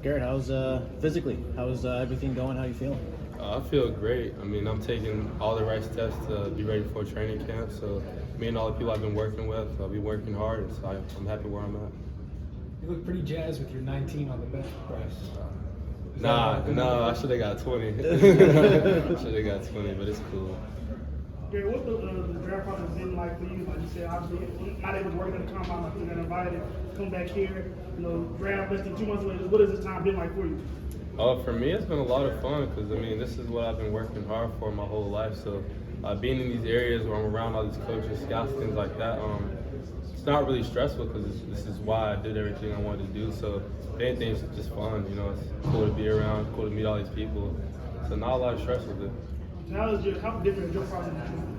Garrett, how's how's everything going? How you feeling? I feel great. I mean, I'm taking all the right steps to be ready for training camp. So me and all the people I've been working with, I'll be working hard. And so I'm happy where I'm at. You look pretty jazzed with your 19 on the bench press. Nah, I should have got 20. Should have got 20, but it's cool. Gary, what's the draft process been like for you? Like you said, obviously not able to work in the combine, like you got invited, come back here, draft less than 2 months later. What has this time been like for you? For me, it's been a lot of fun because, I mean, this is what I've been working hard for my whole life. So being in these areas where I'm around all these coaches, scouts, things like that, it's not really stressful because this is why I did everything I wanted to do. So if anything, it's just fun. It's cool to be around, cool to meet all these people. So not a lot of stress with it. So how different is your process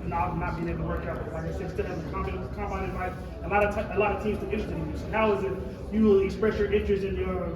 now not being able to work out? Like I said, still having the combine in life, a lot of teams are interested in you. So how is it you will express your interest in your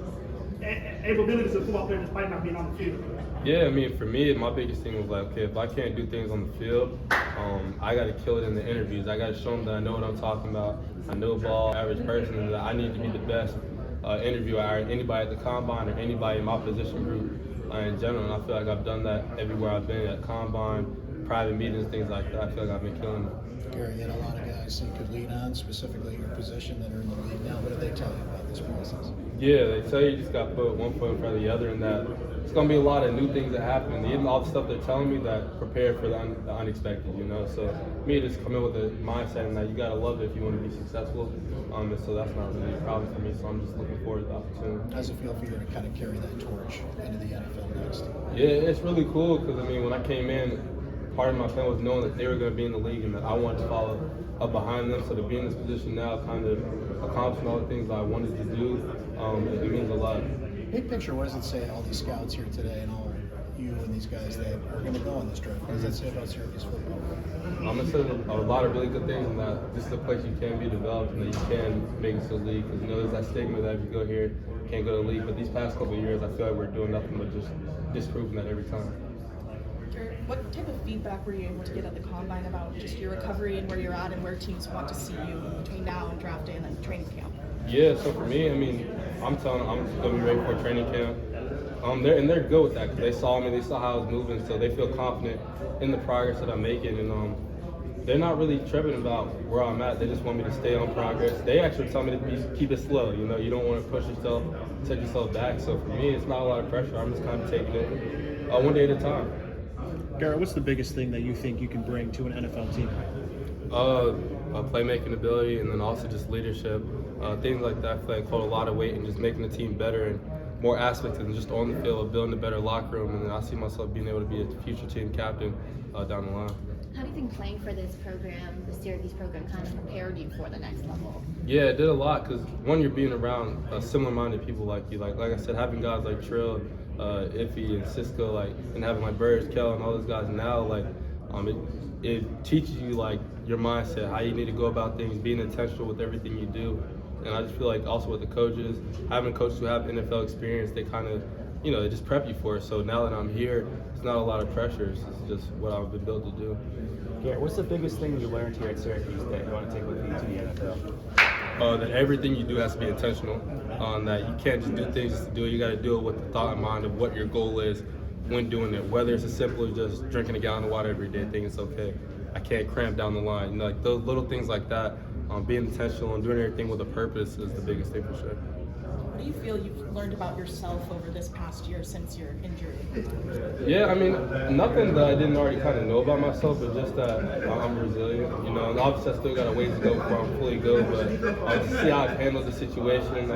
abilities as a football player despite not being on the field? Yeah, I mean, for me, my biggest thing was like, okay, if I can't do things on the field, I got to kill it in the interviews. I got to show them that I know what I'm talking about. I know ball, average person, and that I need to be the best interviewer, anybody at the combine or anybody in my position group in general. And I feel like I've done that everywhere I've been, at combine, private meetings, things like that. I feel like I've been killing it. Gary, you had a lot of guys you could lean on, specifically your position, that are in the league now. What do they tell you about this process? Yeah, they tell you just got to put one foot in front of the other, and that it's going to be a lot of new things that happen. Even all the stuff they're telling me, that prepare for the unexpected, So me just come in with a mindset and that you got to love it if you want to be successful. And so that's not really a problem for me, so I'm just looking forward to the opportunity. How does it feel for you to kind of carry that torch into the NFL next? Yeah, it's really cool because, I mean, when I came in, part of my plan was knowing that they were going to be in the league and that I wanted to follow up behind them. So to be in this position now, kind of accomplishing all the things I wanted to do, it means a lot. Big picture, what does it say to all these scouts here today and all you and these guys that are going to go on this draft? What does that say about Syracuse football? I'm going to say a lot of really good things, and that this is a place you can be developed and that you can make it to the league. Because, there's that stigma that if you go here, you can't go to the league. But these past couple of years, I feel like we're doing nothing but just disproving that every time. What type of feedback were you able to get at the combine about just your recovery and where you're at and where teams want to see you between now and draft day and then training camp? Yeah, so for me, I mean, I'm telling them I'm going to be ready for training camp. They're good with that because they saw me, they saw how I was moving, so they feel confident in the progress that I'm making. And they're not really tripping about where I'm at. They just want me to stay on progress. They actually tell me to keep it slow. You don't want to push yourself, set yourself back. So for me, it's not a lot of pressure. I'm just kind of taking it one day at a time. Garrett, what's the biggest thing that you think you can bring to an NFL team? Playmaking ability, and then also just leadership. Things like that I feel like hold a lot of weight and just making the team better, and more aspects than just on the field of building a better locker room. And then I see myself being able to be a future team captain down the line. How do you think playing for this program, the Syracuse program, kind of prepared you for the next level? Yeah, it did a lot because, one, you're being around similar-minded people like you. Like I said, having guys like Trill, Iffy, and Cisco, and having like Burris, Kell, and all those guys now, it teaches you your mindset, how you need to go about things, being intentional with everything you do. And I just feel like also with the coaches, having coaches who have NFL experience, they kind of, they just prep you for it. So now that I'm here, it's not a lot of pressure. It's just what I've been built to do. Garrett, what's the biggest thing you learned here at Syracuse that you want to take with you to the NFL? That everything you do has to be intentional. That you can't just do things just to do it. You got to do it with the thought in mind of what your goal is when doing it. Whether it's as simple as just drinking a gallon of water every day, thinking it's okay. I can't cramp down the line. Those little things like that. Being intentional and doing everything with a purpose is the biggest thing for sure. What do you feel you've learned about yourself over this past year since your injury? Yeah, I mean, nothing that I didn't already kind of know about myself, but just that I'm resilient, and obviously I still got a ways to go before I'm fully good, but to see how I've handled the situation,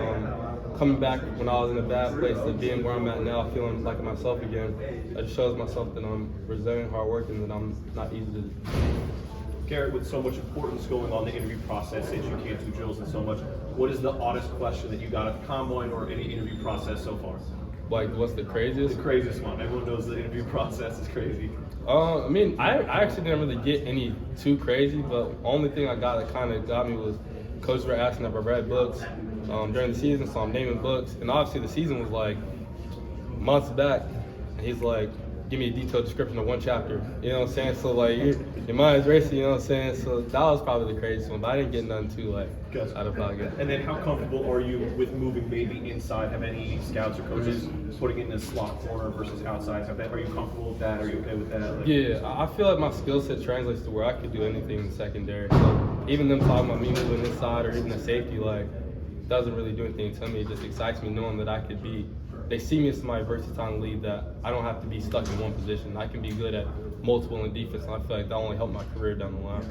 coming back when I was in a bad place to being where I'm at now, feeling like myself again, it shows myself that I'm resilient, hardworking, that I'm not easy to. Garrett, with so much importance going on the interview process, since you can't do drills and so much, what is the oddest question that you got at the combine or any interview process so far? What's the craziest? The craziest one. Everyone knows the interview process is crazy. I mean, I actually didn't really get any too crazy, but the only thing I got that kind of got me was coaches were asking if I read books during the season, so I'm naming books. And obviously the season was months back, and he's like, give me a detailed description of one chapter. You know what I'm saying? So like your mind's racing. You know what I'm saying? So that was probably the craziest one, but I didn't get none too like out of pocket. And then how comfortable are you with moving maybe inside? Have any scouts or coaches putting it in the slot corner versus outside? Are you comfortable with that? Are you okay with that? Like, Yeah, I feel like my skill set translates to where I could do anything in the secondary. So even them talking about me moving inside or even the safety, like, doesn't really do anything to me. It just excites me knowing that I could be. They see me as somebody versatile in the league that I don't have to be stuck in one position. I can be good at multiple in defense, and I feel like that only helped my career down the line.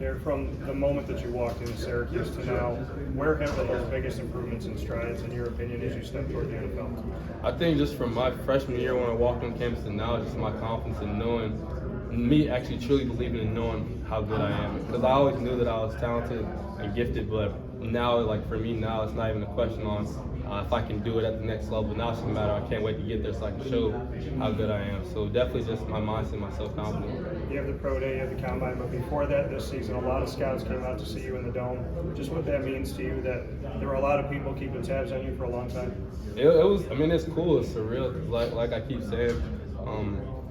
There, from the moment that you walked into Syracuse to now, where have been those biggest improvements and strides, in your opinion, as you step toward the NFL? I think just from my freshman year when I walked on campus to now, just my confidence in knowing, me actually truly believing in knowing how good I am. Because I always knew that I was talented and gifted, but now, like for me now, it's not even a question on if I can do it at the next level. Now it's just a matter, I can't wait to get there so I can show how good I am. So definitely just my mindset, my self-confidence. You have the pro day, you have the combine, but before that, this season, a lot of scouts came out to see you in the Dome. Just what that means to you, that there were a lot of people keeping tabs on you for a long time. It was, I mean, it's cool, it's surreal, because like I keep saying,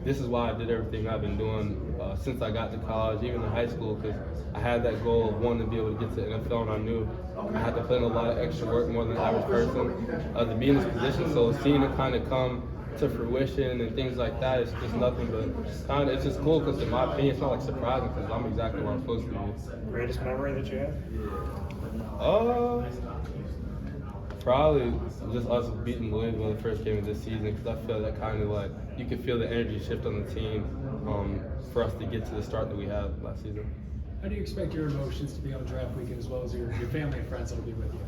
this is why I did everything I've been doing since I got to college, even in high school, because I had that goal of wanting to be able to get to the NFL, and I knew I had to put in a lot of extra work, more than the average person, to be in this position. So seeing it kind of come to fruition and things like that, it's just nothing but kind of, it's just cool, because in my opinion, it's not like surprising, because I'm exactly where I'm supposed to be. Greatest memory that you have? Probably just us beating Louisville the first game of this season, because I feel that kind of like, you can feel the energy shift on the team for us to get to the start that we had last season. How do you expect your emotions to be on draft weekend, as well as your family and friends that'll be with you?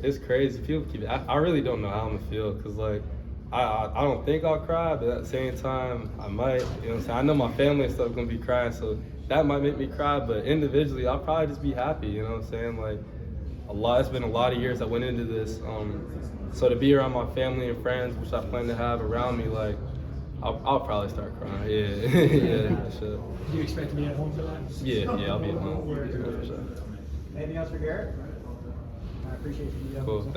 It's crazy. People keep. I really don't know how I'm gonna feel, because like I don't think I'll cry, but at the same time I might. You know what I'm saying? I know my family and stuff gonna be crying, so that might make me cry. But individually, I'll probably just be happy. You know what I'm saying? Like it's been a lot of years that went into this. So to be around my family and friends, which I plan to have around me, like I'll probably start crying. Yeah, yeah, for sure. Do you expect to be at home for that? Yeah, I'll be at home. For sure. Anything else for Garrett? I appreciate you. Cool.